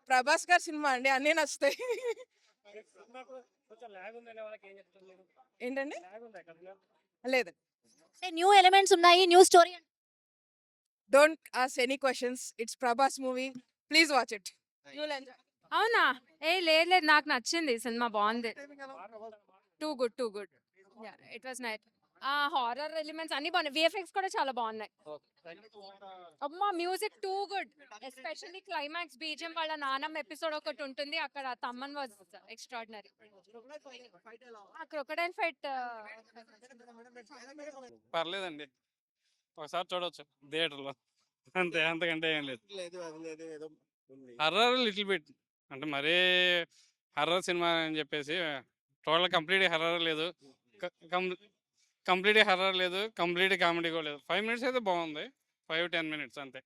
ప్రభాస్ గారి సినిమా అండి, అన్నీ నచ్చుతాయి. ఏంటండి? లేదు. న్యూ ఎలిమెంట్స్ ఉన్నాయి, new story. Don't ask any questions. It's Prabhas movie. Please watch it. You will enjoy. అవునా? లేదు లేదు, నాకు నచ్చింది సినిమా, బాగుంది. Too good, too good. It was night. Horror elements అన్ని బాగున్నాయి, విఎఫ్ఎక్స్ కూడా చాలా బాగున్నాయి. అమ్మా, music too good, especially climax BGM. వాళ్ళ నానమ్మ ఎపిసోడ్ ఒకటి ఉంటుంది అక్కడ, Thaman was extraordinary. Crocodile fight పర్లేదండి, ఒకసారి చూడవచ్చు థియేటర్లో, అంతే, అంతకంటే ఏం లేదు. హర్రర్ లిటిల్ బిట్, అంటే మరీ హర్రర్ సినిమా అని చెప్పేసి టోటల్ కంప్లీట్ హర్రర్ లేదు, కంప్లీట్ హర్రర్ లేదు, కంప్లీట్ కామెడీ కూడా లేదు. 5 minutes అయితే బాగుంది, 5-10 minutes అంతే,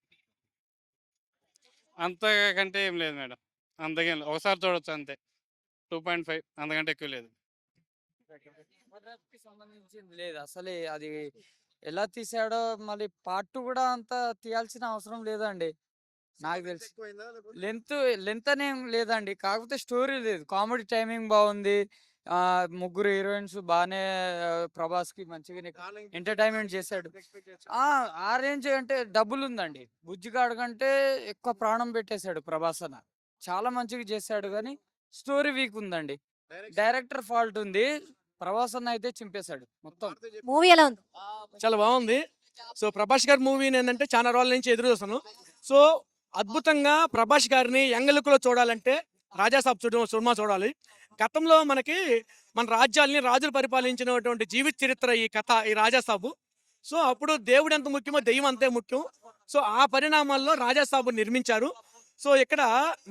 అంతకంటే ఏం లేదు మేడం. అంతకేం లేదు, ఒకసారి చూడొచ్చు అంతే. 2.5, అంతకంటే ఎక్కువ లేదు. సంబంధించింది లేదు అసలే, అది ఎలా తీసాడో మళ్ళీ పార్ట్ 2 కూడా అంత తీయాల్సిన అవసరం లేదండి నాకు తెలిసి. లెంత్ అనేం లేదండి, కాకపోతే స్టోరీ లేదు. కామెడీ టైమింగ్ బాగుంది. ముగ్గురు హీరోయిన్స్ బాగానే ప్రభాస్ కి మంచిగా ఎంటర్టైన్మెంట్ చేశాడు. ఆ రేంజ్ అంటే డబ్బులు ఉందండి. బుజ్జిగాడు కంటే ఎక్కువ ప్రాణం పెట్టేశాడు ప్రభాస్ అన్న, చాలా మంచిగా చేశాడు. కానీ స్టోరీ వీక్ ఉందండి, డైరెక్టర్ ఫాల్ట్ ఉంది. ప్రభాస్ అన్న అయితే చింపేశాడు మొత్తం. మూవీ ఎలా ఉంది? చాలా బాగుంది. సో ప్రభాస్ గారి మూవీని ఏంటంటే చాలా రోజుల నుంచి ఎదురు చూస్తాను. సో అద్భుతంగా ప్రభాస్ గారిని యంగ్ లుక్ లో చూడాలంటే రాజాసాబ్ సినిమా చూడాలి. గతంలో మనకి మన రాజ్యాల్ని రాజులు పరిపాలించినటువంటి జీవిత చరిత్ర ఈ కథ, ఈ రాజాసాబు. సో అప్పుడు దేవుడు ఎంత ముఖ్యమో దెయ్యం అంతే ముఖ్యం. సో ఆ పరిణామాల్లో రాజాసాబు నిర్మించారు. సో ఇక్కడ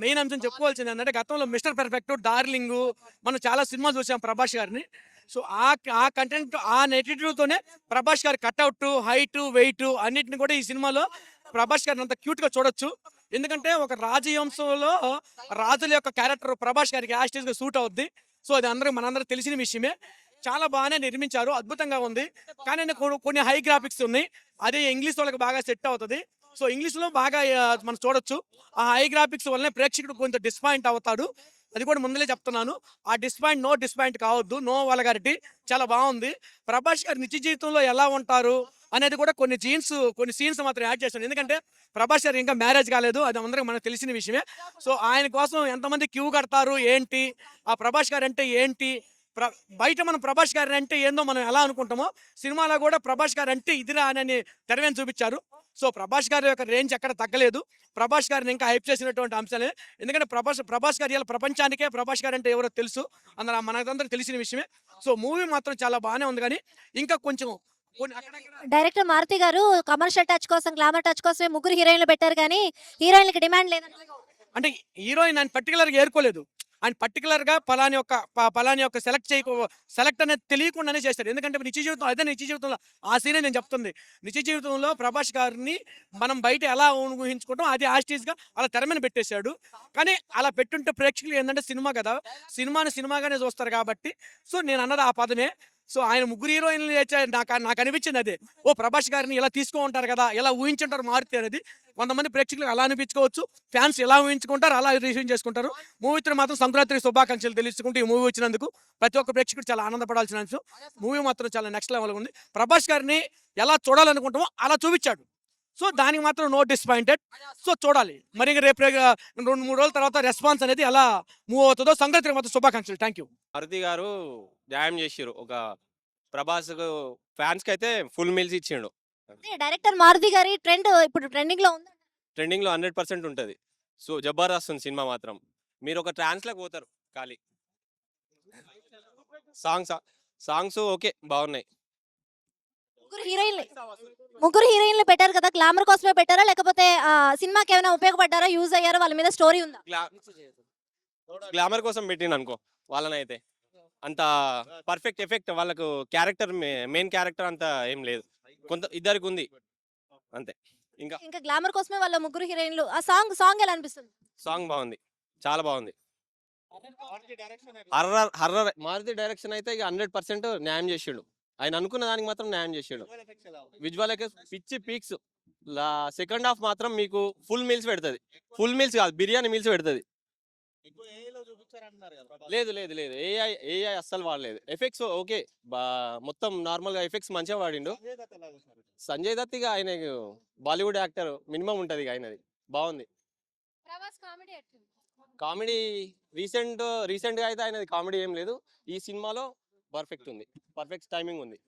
మెయిన్ అంశం చెప్పుకోవాల్సింది ఏంటంటే, గతంలో మిస్టర్ పర్ఫెక్ట్, డార్లింగ్, మనం చాలా సినిమా చూసాం ప్రభాస్ గారిని. సో ఆ కంటెంట్, ఆ నెటిట్యూడ్తోనే ప్రభాస్ గారి కట్అవుట్, హైట్, వెయిట్ అన్నిటిని కూడా ఈ సినిమాలో ప్రభాస్ గారిని అంత క్యూట్ గా చూడొచ్చు. ఎందుకంటే ఒక రాజవంశంలో రాజుల యొక్క క్యారెక్టర్ ప్రభాస్ గారికి యాస్టీస్ గా సూట్ అవుద్ది. సో అది మనందరూ తెలిసిన విషయమే. చాలా బాగానే నిర్మించారు, అద్భుతంగా ఉంది. కానీ కొన్ని హై గ్రాఫిక్స్ ఉన్నాయి, అది ఇంగ్లీష్ వాళ్ళకి బాగా సెట్ అవుతుంది. సో ఇంగ్లీష్ లో బాగా మనం చూడొచ్చు. ఆ హై గ్రాఫిక్స్ వల్లనే ప్రేక్షకుడు కొంచెం డిస్పాయింట్ అవుతాడు, అది కూడా ముందులే చెప్తున్నాను. ఆ నో డిస్పాయింట్ కావద్దు, నో వల్గారిటీ. చాలా బాగుంది. ప్రభాస్ గారు నిత్య జీవితంలో ఎలా ఉంటారు అనేది కూడా కొన్ని సీన్స్ మాత్రం యాడ్ చేశాను. ఎందుకంటే ప్రభాస్ గారు ఇంకా మ్యారేజ్ కాలేదు, అది అందరికీ మనకు తెలిసిన విషయమే. సో ఆయన కోసం ఎంతమంది క్యూ కడతారు ఏంటి, ఆ ప్రభాస్ గారు అంటే ఏంటి, బయట మనం ప్రభాస్ గారు అంటే ఏందో మనం ఎలా అనుకుంటామో, సినిమాలో కూడా ప్రభాస్ గారు అంటే ఇదిరా అని తెరవేని చూపించారు. సో ప్రభాస్ గారి యొక్క రేంజ్ ఎక్కడ తగ్గలేదు. ప్రభాస్ గారిని ఇంకా హైప్ చేసినటువంటి అంశాలే. ఎందుకంటే ప్రభాస్ గారి ఇలా ప్రపంచానికే ప్రభాస్ గారు అంటే ఎవరో తెలుసు, మనకందరికి తెలిసిన విషయమే. సో మూవీ మాత్రం చాలా బాగానే ఉంది. కానీ ఇంకా కొంచెం డైరెక్టర్ మారుతి గారు కమర్షియల్ టచ్ కోసం, గ్లామర్ టచ్ కోసమే ముగ్గురు హీరోయిన్లు పెట్టారు, కానీ హీరోయిన్లకి డిమాండ్ లేదంటే అంటే హీరోయిన్ ఆయన పర్టికులర్గా ఏరుకోలేదు. ఆయన పర్టికులర్ గా పలాని యొక్క సెలెక్ట్ అనేది తెలియకుండానే చేస్తారు. ఎందుకంటే నిత్య జీవితంలో ఆ సీనే నేను చెప్తుంది. నిత్య జీవితంలో ప్రభాస్ గారిని మనం బయట ఎలా ఊహించుకుంటాం, అది ఆస్టీస్ గా అలా తెర మీద పెట్టేశాడు. కానీ అలా పెట్టుంటే ప్రేక్షకులు ఏంటంటే సినిమా కదా, సినిమాగానే చూస్తారు కాబట్టి. సో నేను అన్నది ఆ పదమే. సో ఆయన ముగ్గురు హీరోయిన్లు నాకు అనిపించింది అదే. ఓ ప్రభాస్ గారిని ఇలా తీసుకో ఉంటారు కదా, ఎలా ఊహించుంటారు మారుతి అనేది. కొంతమంది ప్రేక్షకులకు అలా అనిపించుకోవచ్చు, ఫ్యాన్స్ ఎలా ఊహించుకుంటారు అలా రిసీవ్ చేసుకుంటారు. మూవీతో మాత్రం సంక్రాంతి శుభాకాంక్షలు తెలుసుకుంటూ ఈ మూవీ వచ్చినందుకు ప్రతి ఒక్క ప్రేక్షకుడు చాలా ఆనందపడాల్సిన అంశం. మూవీ మాత్రం చాలా నెక్స్ట్ లెవెల్ ఉంది. ప్రభాస్ గారిని ఎలా చూడాలనుకుంటామో అలా చూపించాడు. సో దానికి మాత్రం నో డిస్పాయింటెడ్. సో చూడాలి మరి, రేపు 2-3 రోజుల తర్వాత రెస్పాన్స్ అనేది ఎలా మూవ్ అవుతుందో. సంక్రాంతికి మాత్రం శుభాకాంక్షలు. Thank you. మారుతి గారు న్యాయం చేసిరు. ఒక ప్రభాస్ ఫ్యాన్స్ కి అయితే ఫుల్ మీల్స్ ఇచ్చిండు. డైరెక్టర్ మారుతి గారి ట్రెండ్ ఇప్పుడు ట్రెండింగ్ లో ఉంది. ట్రెండింగ్ లో 100% ఉంటది. సో జబర్దస్త్ ఉంది సినిమా మాత్రం. మీరు ఒక ట్రాన్స్ లకు పోతారు ఖాళీ. సాంగ్స్ ఓకే బాగున్నాయి. ముగ్గురు హీరోయిన్లు పెట్టారు కదా, గ్లామర్ కోసమే పెట్టారా లేకపోతే సినిమాకి ఏమైనా ఉపయోగపడ్డారా, యూజ్ అయ్యారా, వాళ్ళ మీద స్టోరీ ఉందా? గ్లామర్ కోసం పెట్టిండు అనుకో వాళ్ళనైతే. అంత పర్ఫెక్ట్ ఎఫెక్ట్ వాళ్ళకు క్యారెక్టర్, మెయిన్ క్యారెక్టర్ అంత ఏం లేదు, ఇద్దరికి ఉంది అంతే. ఇంకా గ్లామర్ కోసమే వాళ్ళ ముగ్గురు హీరోయిన్లు. ఆ సాంగ్ ఎలా అనిపిస్తుంది? సాంగ్ బాగుంది, చాలా బాగుంది. హర్రర్ మారుతి డైరెక్షన్ అయితే ఇక 100% న్యాయం చేసిండు. ఆయన అనుకున్న దానికి మాత్రం న్యాయం చేసాడు. విజువల్ పిచ్చి పీక్స్ సెకండ్ హాఫ్ మాత్రం మీకు ఫుల్ మీల్స్ పెడుతుంది. ఫుల్ మీల్స్ కాదు, బిర్యానీ మీల్స్ పెడుతుంది. లేదు లేదు లేదు, ఏఐ అస్సలు వాడలేదు. ఎఫెక్ట్స్ ఓకే, మొత్తం నార్మల్గా ఎఫెక్ట్స్ మంచిగా వాడిండు. సంజయ్ దత్ ఇక ఆయన బాలీవుడ్ యాక్టర్ మినిమం ఉంటుంది ఇక ఆయనది. బాగుంది ప్రభాస్ కామెడీ కామెడీ. రీసెంట్గా అయితే ఆయనది కామెడీ ఏం లేదు. ఈ సినిమాలో పర్ఫెక్ట్ ఉంది, పర్ఫెక్ట్ టైమింగ్ ఉంది.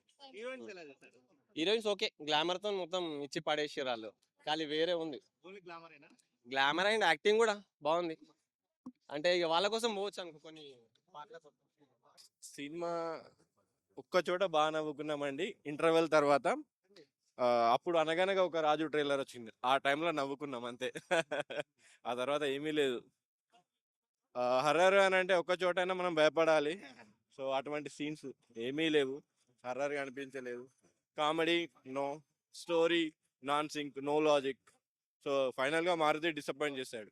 హీరోయిన్స్ ఓకే, గ్లామర్ తో మొత్తం ఇచ్చి పడేసారు వాళ్ళు. కానీ వేరే ఉంది, గ్లామర్ అండ్ యాక్టింగ్ కూడా బాగుంది. అంటే ఇక వాళ్ళ కోసం పోవచ్చు అనుకో కొన్ని సినిమా ఒక్క చోట బాగా నవ్వుకున్నామండి ఇంటర్వెల్ తర్వాత. అప్పుడు అనగనగా ఒక రాజు ట్రైలర్ వచ్చింది, ఆ టైంలో నవ్వుకున్నాం అంతే. ఆ తర్వాత ఏమీ లేదు. హర్రర్ అని అంటే ఒక్క చోటైనా మనం భయపడాలి. సో అటువంటి సీన్స్ ఏమీ లేవు, హర్రర్ అనిపించలేదు. Comedy no, story non sync, no logic. So ఫైనల్గా మారుతి డిసప్పాయింట్ చేశాడు.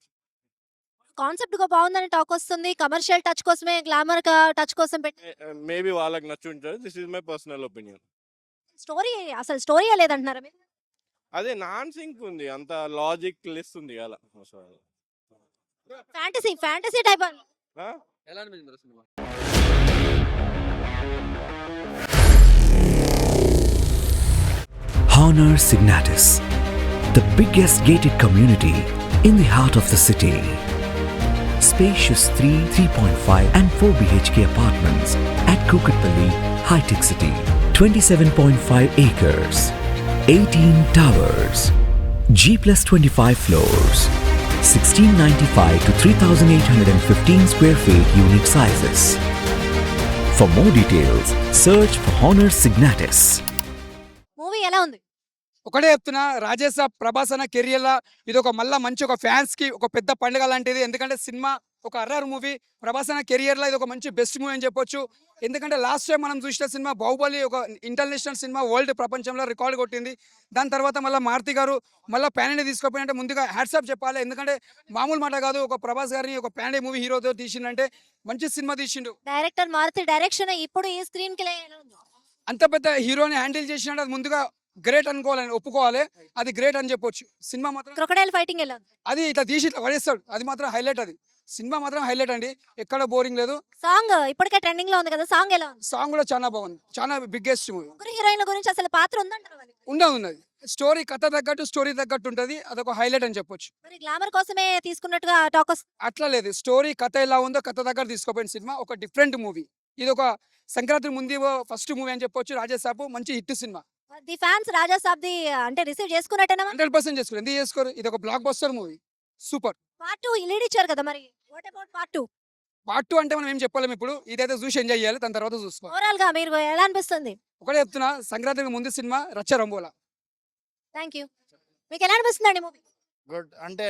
కాన్సెప్ట్ బాగుందని టాక్ వస్తుంది. కమర్షియల్ టచ్ కోసమే, గ్లామర్ టచ్ కోసం పెట్టి మేబీ వాళ్ళకి నచ్చుంటారు. This is my personal opinion. Story అసలు స్టోరీయే లేదంటున్నారు మీరు. అదే నాన్ సింక్ ఉంది, అంత లాజిక్ లెస్ ఉంది అలా. ఫ్యాంటసీ టైప్ ఎలా అనిపించింది cinema? Honor Signatus, the biggest gated community in the heart of the city. Spacious 3, 3.5 and 4 BHK apartments at Kukatpalli, High-Tech City. 27.5 acres, 18 towers, G plus 25 floors, 1695 to 3815 square feet unit sizes. For more details, search for Honor Signatus. Movie ఎలా ఉంది? ఒకటే చెప్తున్నా, రాజేసాబ్ ప్రభాస్ అన్న కెరియర్లో ఇది ఒక మళ్ళా మంచి ఒక ఫ్యాన్స్ కి ఒక పెద్ద పండుగ లాంటిది. ఎందుకంటే సినిమా ఒక హర్రర్ మూవీ. ప్రభాస్ అన్న కెరియర్లో ఇది ఒక మంచి బెస్ట్ మూవీ అని చెప్పొచ్చు. ఎందుకంటే లాస్ట్ టైం మనం చూసిన సినిమా బాహుబలి ఒక ఇంటర్నేషనల్ సినిమా, వరల్డ్ ప్రపంచంలో రికార్డ్ కొట్టింది. దాని తర్వాత మళ్ళీ మారుతి గారు మళ్ళీ ప్యాన్ ఇండియా తీసుకుపోయినంటే ముందుగా హ్యాట్సాప్ చెప్పాలి. ఎందుకంటే మామూలు మాట కాదు, ఒక ప్రభాస్ గారిని ఒక ప్యాన్ ఇండియా మూవీ హీరోతో తీసిండంటే మంచి సినిమా తీసిండు. డైరెక్టర్ మారుతి డైరెక్షన్ ఇప్పుడు ఈ స్క్రీన్ కి అంత పెద్ద హీరోని హ్యాండిల్ చేసినట్టు అది ముందుగా గ్రేట్ అనుకోవాలని ఒప్పుకోవాలి. అది గ్రేట్ అని చెప్పొచ్చు. సినిమా మాత్రం క్రొకడైల్ ఫైటింగ్ ఎలా ఉంది? అది ఇట్లా తీసి ఇట్లా పడేస్తాడు, అది మాత్రం హైలైట్. అది సినిమా మాత్రం హైలైట్ అండి, ఎక్కడ బోరింగ్ లేదు. సాంగ్ ఇప్పటికే ట్రెండింగ్ లో ఉంది కదా, సాంగ్ ఎలా ఉంది? సాంగ్ కూడా చాలా బాగుంది, చాలా బిగ్గెస్ట్ మూవీ. ముగ్గురు హీరోయిన్ల గురించి అసలు పాత్ర ఉందంటారు వాళ్ళకి? ఉన్నది స్టోరీ, కథ తగ్గట్టు స్టోరీ తగ్గట్టు ఉంటుంది. అదొక హైలైట్ అని చెప్పొచ్చు. మరి గ్లామర్ కోసమే తీసుకున్నట్టుగా టాక్ వస్తుంది. అట్లా లేదు, స్టోరీ కథ ఎలా ఉందో కథ దగ్గర తీసుకోపోయిన సినిమా ఒక డిఫరెంట్ మూవీ. ఇది ఒక సంక్రాంతి ముందు ఫస్ట్ మూవీ అని చెప్పొచ్చు. రాజేసాబ్ మంచి hit cinema. The fans Raja Saab the అంటే రిసీవ్ చేసుకున్నట్టేనా? 100% చేసుకోరు, ఎందుకు చేసుకోరు? ఇది ఒక block buster movie, super. Part 2 lead ఇచ్చారు కదా, మరి వాట్ అబౌట్ పార్ట్ 2? పార్ట్ 2 అంటే మనం ఏం చెప్పలేము ఇప్పుడు. ఇదైతే చూసి ఎంజాయ్ చేయాలి, దాని తర్వాత చూసుకోవాలి. ఓవరాల్ గా మీరు ఎలా అనిపిస్తుంది? ఒకటే చెప్తున్నా, సంక్రాంతికి ముందు సినిమా రచ్చ రంబోలా. Thank you. మీకు ఎలా అనిపిస్తుందండి మూవీ? గుడ్. అంటే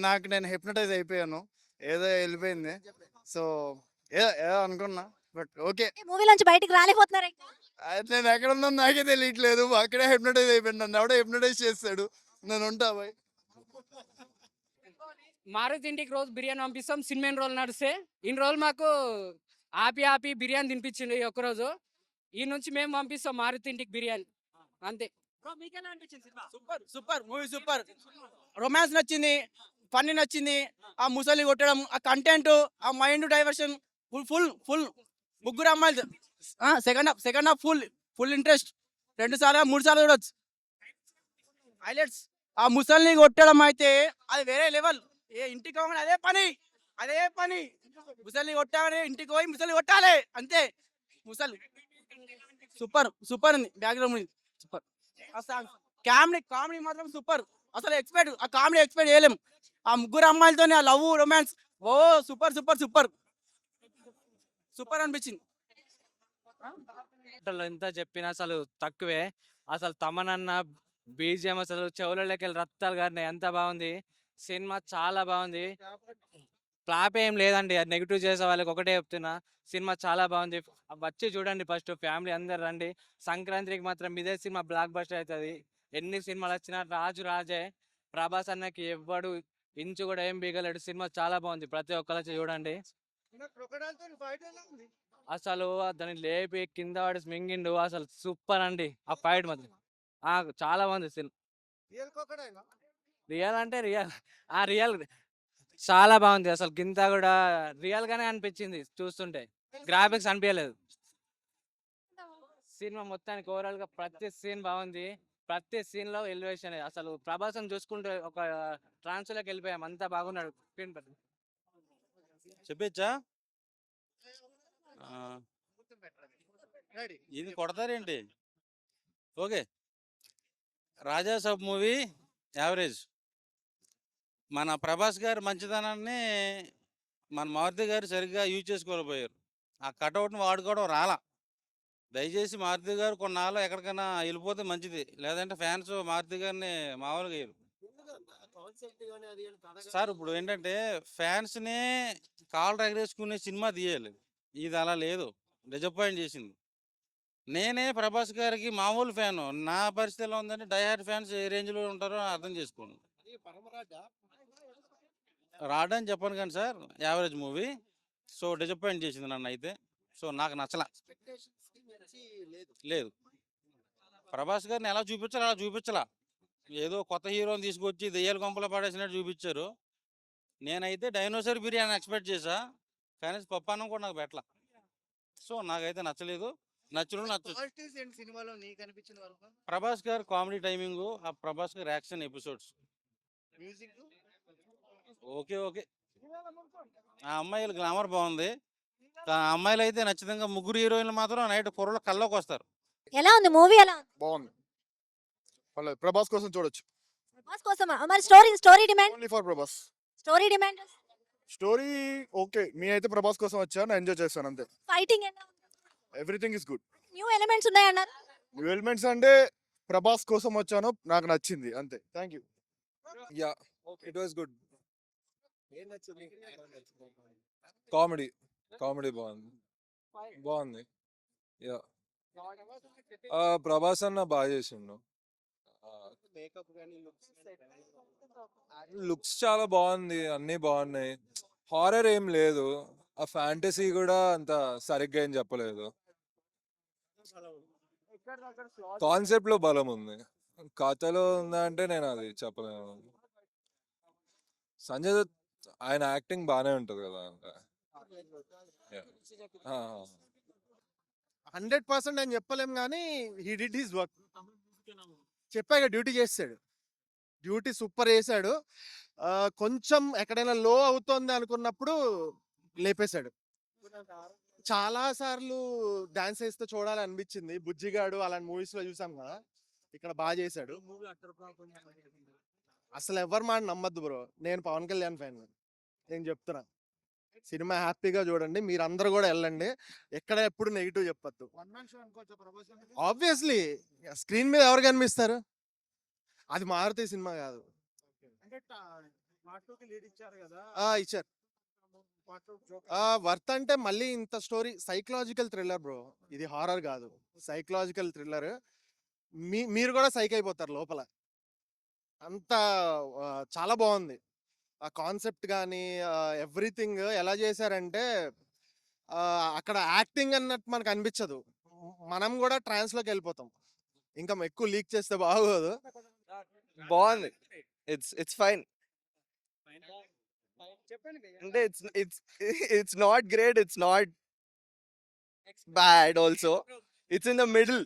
నాకు నేను హిప్నటైజ్ అయిపోయాను, ఏదో వెళ్ళిపోయింది. సో ఏదో అనుకున్నా, బట్ ఓకే. మూవీ నుంచి బయటికి రాలేకపోతున్నారు ఇంకా? నేను ఎక్కడ ఉన్నాను నాకే తెలియట్లేదు, అక్కడే హిప్నటైజ్ అయిపోయాను. నన్ను ఎవడో హిప్నటైజ్ చేస్తాడు, నేను ఉంటా బాయ్. మారుతి ఇంటికి రోజు బిర్యానీ పంపిస్తాం, సినిమా ఎన్ని రోజులు నడిస్తే ఇన్ని రోజులు మాకు ఆపి బిర్యానీ తినిపించిండు. ఈ ఒక్కరోజు ఈ నుంచి మేము పంపిస్తాం మారుతి ఇంటికి బిర్యానీ, అంతే. Super super movie, super. Romance నచ్చింది, ఫన్నీ నచ్చింది, ఆ ముసలి కొట్టడం, ఆ కంటెంట్, ఆ mind diversion, full full full. ముగ్గురు అమ్మాయిలు సెకండ్ హాఫ్ ఫుల్ ఇంట్రెస్ట్. 2 సార్లు 3 సార్లు చూడొచ్చు. హైలైట్స్ ఆ ముసలిని కొట్టడం అయితే అది వేరే లెవెల్. ఇంటికి పోగానే అదే పని ముసలిని కొట్టామని ఇంటికి పోయి ముసలిని కొట్టాలి అంతే. ముసలి సూపర్ ఉంది. Background super. కామెడీ మాత్రం సూపర్. అసలు ఆ కామెడీ ఎక్స్పెక్ట్ చేయలేం. ఆ ముగ్గురు అమ్మాయిలతో ఆ లవ్ రొమాన్స్, ఓ సూపర్ సూపర్ సూపర్ సూపర్ అనిపించింది. ఎంత చెప్పినా అసలు తక్కువే. అసలు తమనన్న బీజిఎం అసలు చెవులకి రక్తాలు గారినాయి, ఎంత బాగుంది. సినిమా చాలా బాగుంది. ఫ్లాప్ ఏం లేదండి, అది నెగిటివ్ చేసే వాళ్ళకి ఒకటే చెప్తున్నా, సినిమా చాలా బాగుంది. వచ్చి చూడండి, ఫస్ట్ ఫ్యామిలీ అందరు రండి. సంక్రాంతికి మాత్రం ఇదే సినిమా బ్లాక్ బస్టర్ అవుతుంది. ఎన్ని సినిమాలు వచ్చినా రాజే. ప్రభాస్ అన్నకి ఎవ్వడు ఇంచు కూడా ఏం బీగలేడు. సినిమా చాలా బాగుంది, ప్రతి ఒక్కరు వచ్చి చూడండి. అసలు దాన్ని లేపి కింద వాడి మింగిండు, అసలు సూపర్ అండి. ఆ ఫైట్ మాత్రం చాలా బాగుంది సినిమా. రియల్ అంటే రియల్ చాలా బాగుంది. అసలు గింత కూడా రియల్ గానే అనిపించింది చూస్తుంటే. గ్రాఫిక్స్ అనిపించలేదు. సినిమా మొత్తానికి ఓవరాల్ గా ప్రతి సీన్ బాగుంది. ప్రతి సీన్ లో ఎలివేషన్. అసలు ప్రభాసం చూసుకుంటే ఒక ట్రాన్స్ లోకి వెళ్ళిపోయాం. అంతా బాగున్నాడు. చెప్పచ్చా? ఇది కొడతారేంటి? ఓకే, రాజా సబ్ మూవీ యావరేజ్. మన ప్రభాస్ గారి మంచితనాన్ని మన మారుతి గారు సరిగ్గా యూజ్ చేసుకోలేకపోయారు. ఆ కటౌట్ని వాడుకోవడం రాలా. దయచేసి మారుతి గారు కొన్నాళ్ళు ఎక్కడికైనా వెళ్ళిపోతే మంచిది. లేదంటే ఫ్యాన్స్ మారుతి గారిని మామూలుగా వేయరు సార్. ఇప్పుడు ఏంటంటే ఫ్యాన్స్ని కాళ్ళు ఎగరేసుకునే సినిమా తీయాలి. ఇది అలా లేదు. డిసప్పాయింట్ చేసింది. నేనే ప్రభాస్ గారికి మామూలు ఫ్యాను. నా పరిస్థితి ఎలా ఉందంటే డైహార్డ్ ఫ్యాన్స్ ఏ రేంజ్లో ఉంటారో అర్థం చేసుకోండి. రాడని చెప్పను కానీ sir, average movie. So disappoint చేసింది నన్ను అయితే. సో నాకు నచ్చలా. లేదు, ప్రభాస్ గారిని ఎలా చూపించాలి అలా చూపించలా. ఏదో కొత్త హీరోని తీసుకొచ్చి దెయ్యాల కొంపలో పడేసినట్టు చూపించారు. నేనైతే డైనోసార్ బిర్యానీ ఎక్స్పెక్ట్ చేశా, కానీ పప్పాన్నం కూడా నాకు పెట్టలా. సో నాకైతే నచ్చలేదు. నచ్చలేదు. ప్రభాస్ గారు కామెడీ టైమింగ్, ఆ ప్రభాస్ గారు యాక్షన్ ఎపిసోడ్స్ ఓకే ఓకే. ఆ అమ్మాయిల గ్లామర్ బాగుంది. ఆ అమ్మాయిలు అయితే ఖచ్చితంగా ముగ్గురు హీరోయిన్లు మాత్రం నైట్ పొరలో కల్లోకి వస్తారు. ఎలా ఉంది మూవీ? ఎలా ఉంది? బాగుంది. పర్లేదు, ప్రభాస్ కోసం చూడొచ్చు. ప్రభాస్ కోసమా? మరి story demand only for Prabhas. Story demand story okay. మీ అయితే ప్రభాస్ కోసం వచ్చాను, ఎంజాయ్ చేస్తాను అంతే. ఫైటింగ్ ఎలా ఉంది? Everything is good. New elements ఉన్నాయన్నారు. న్యూ ఎలిమెంట్స్ అంటే ప్రభాస్ కోసం వచ్చాను, నాకు నచ్చింది అంతే. Thank you. Yeah, it was good. Comedy బాగుంది. యా, ప్రభాస్ అన్న బాగా చేసిండు. లుక్స్ చాలా బాగుంది, అన్ని బాగున్నాయి. హారర్ ఏం లేదు. ఆ ఫ్యాంటసీ కూడా అంత సరిగ్గా ఏం చెప్పలేదు. కాన్సెప్ట్ లో బలం ఉంది, కథలో ఉందా అంటే నేను అది చెప్పలేను. సంజయ్ దత్ ఆయన యాక్టింగ్ బాగానే ఉంటుంది కదా. 100% అని చెప్పలేం కానీ హీ డిడ్ హిస్ వర్క్. చెప్పాక డ్యూటీ చేస్తాడు. డ్యూటీ సూపర్ చేశాడు. కొంచెం ఎక్కడైనా లో అవుతోంది అనుకున్నప్పుడు లేపేశాడు. చాలా సార్లు డాన్స్ వేస్తే చూడాలి అనిపించింది. బుజ్జిగాడు అలాంటి మూవీస్ లో చూసాం కదా, ఇక్కడ బాగా చేశాడు. అసలు ఎవరు మాట నమ్మద్దు బ్రో. నేను పవన్ కళ్యాణ్ ఫ్యాన్, నేను చెప్తున్నా. సినిమా హ్యాపీగా చూడండి. మీరందరూ కూడా వెళ్ళండి. ఎక్కడ ఎప్పుడు నెగిటివ్ చెప్పొద్దు. ఆబ్వియస్లీ స్క్రీన్ మీద ఎవరు కనిపిస్తారు? అది మారుతి సినిమా కాదు. ఇచ్చారు. వర్త్ అంటే మళ్ళీ ఇంత స్టోరీ. సైకలాజికల్ థ్రిల్లర్ బ్రో, ఇది హారర్ కాదు, సైకలాజికల్ థ్రిల్లర్. మీరు కూడా సైక్ అయిపోతారు లోపల. అంత చాలా బాగుంది. ఆ కాన్సెప్ట్ కానీ ఎవ్రీథింగ్ ఎలా చేశారంటే అక్కడ యాక్టింగ్ అన్నట్టు మనకు అనిపించదు. మనం కూడా ట్రాన్స్లోకి వెళ్ళిపోతాం. ఇంకా ఎక్కువ లీక్ చేస్తే బాగోదు. బాగుంది. It's fine. అంటే it's not great, it's not bad also. It's in the middle.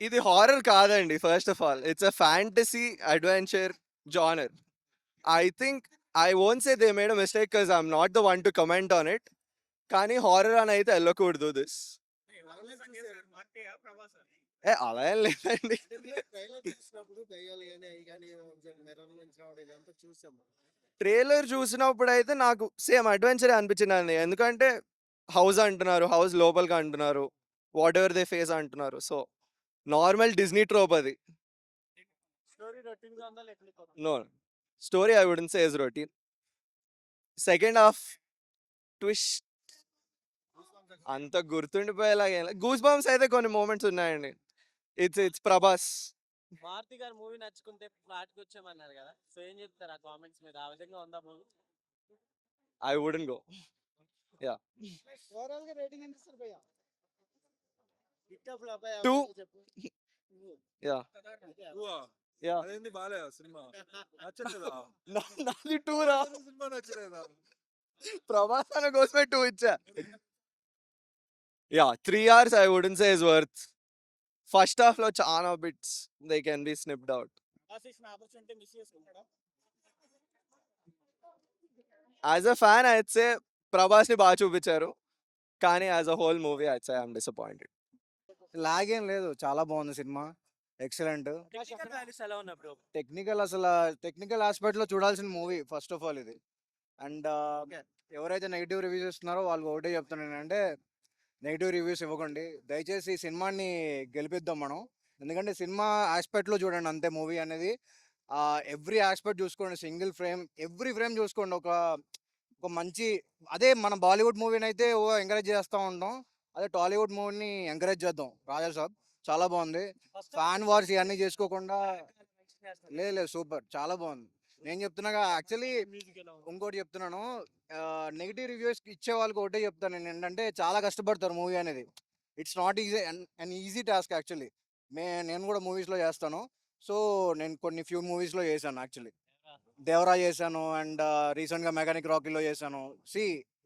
ఇది హారర్ కాదండి. First of all it's a fantasy adventure genre. I think I won't say they made a mistake because I'm not the one to comment on it. కానీ horror అని అయితే వెళ్ళకూడదు this. అలా ఏం లేదండి. Trailer చూసినప్పుడు అయితే నాకు సేమ్ అడ్వెంచర్ అనిపించింది. ఎందుకంటే హౌస్ అంటున్నారు, హౌస్ లోపలికి అంటున్నారు, వాట్ ఎవర్ దే ఫేస్ అంటున్నారు. సో నార్మల్ డిజ్నీ ట్రోప్ అది. No story I wouldn't say is routine. Second half twist అంత గుర్తుండిపోయేలాగా గూస్ బంప్స్ అయితే కొన్ని మూమెంట్స్ ఉన్నాయండి. ఇట్స్ ప్రభాస్. మారుతి గారు మూవీ నచ్చుకుంటే ఫ్లాట్కి వచ్చామన్నారు కదా, సో ఏం చెప్తారు ఆ కామెంట్స్ మీద? ఆ విధంగా ఉందా movie? I wouldn't go. Yeah, 2 yeah yeah అదేంది బాలేదా సినిమా నచ్చలేదా నాది 2 రా సినిమా నచ్చలేదా ప్రభాస్ అన్న కోసమే 2 ఇచ్చా. Yeah 3 hours I wouldn't say is worth. First half లో చాలా bits they can be snipped out. As a fan I'd say Prabhas ని బాగా చూపించారు, కానీ as a whole movie I'd say I'm disappointed. లాగేం లేదు, చాలా బాగుంది సినిమా, ఎక్సలెంట్. టెక్నికల్ అసలు టెక్నికల్ ఆస్పెక్ట్ లో చూడాల్సిన మూవీ ఫస్ట్ ఆఫ్ ఆల్ ఇది. అండ్ ఎవరైతే నెగిటివ్ రివ్యూస్ ఇస్తున్నారో వాళ్ళు ఒకటే చెప్తాను ఏంటంటే, నెగిటివ్ రివ్యూస్ ఇవ్వకండి దయచేసి. ఈ సినిమాని గెలిపిద్దాం మనం, ఎందుకంటే సినిమా ఆస్పెక్ట్లో చూడండి అంతే. మూవీ అనేది ఎవ్రీ ఆస్పెక్ట్ చూసుకోండి, సింగిల్ ఫ్రేమ్ ఎవ్రీ ఫ్రేమ్ చూసుకోండి. ఒక ఒక మంచి, అదే మన బాలీవుడ్ మూవీని అయితే ఎంకరేజ్ చేస్తూ ఉంటాం, అదే టాలీవుడ్ మూవీని ఎంకరేజ్ చేద్దాం. రాజా సాబ్ చాలా బాగుంది. ఫ్యాన్ వార్స్ ఇవన్నీ చేసుకోకుండా, లేదు సూపర్, చాలా బాగుంది. నేను చెప్తున్నాగా యాక్చువల్లీ ఇంకోటి చెప్తున్నాను, నెగిటివ్ రివ్యూస్ ఇచ్చే వాళ్ళకి ఒకటే చెప్తాను నేను ఏంటంటే, చాలా కష్టపడతారు మూవీ అనేది. It's not easy and easy task actually. నేను కూడా మూవీస్లో చేస్తాను. సో నేను కొన్ని ఫ్యూ మూవీస్లో చేశాను యాక్చువల్లీ. దేవరా చేశాను అండ్ రీసెంట్గా మెకానిక్ రాకీలో చేశాను.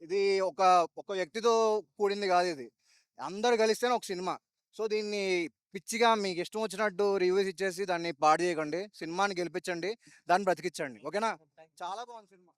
ఇది ఒక ఒక వ్యక్తితో కూడింది కాదు, ఇది అందరు కలిస్తేనే ఒక సినిమా. సో దీన్ని పిచ్చిగా మీకు ఇష్టం వచ్చినట్టు రివ్యూస్ ఇచ్చేసి దాన్ని పాడు చేయకండి, సినిమాని గెలిపించండి, దాన్ని బ్రతికించండి. ఓకేనా? చాలా బాగుంది సినిమా.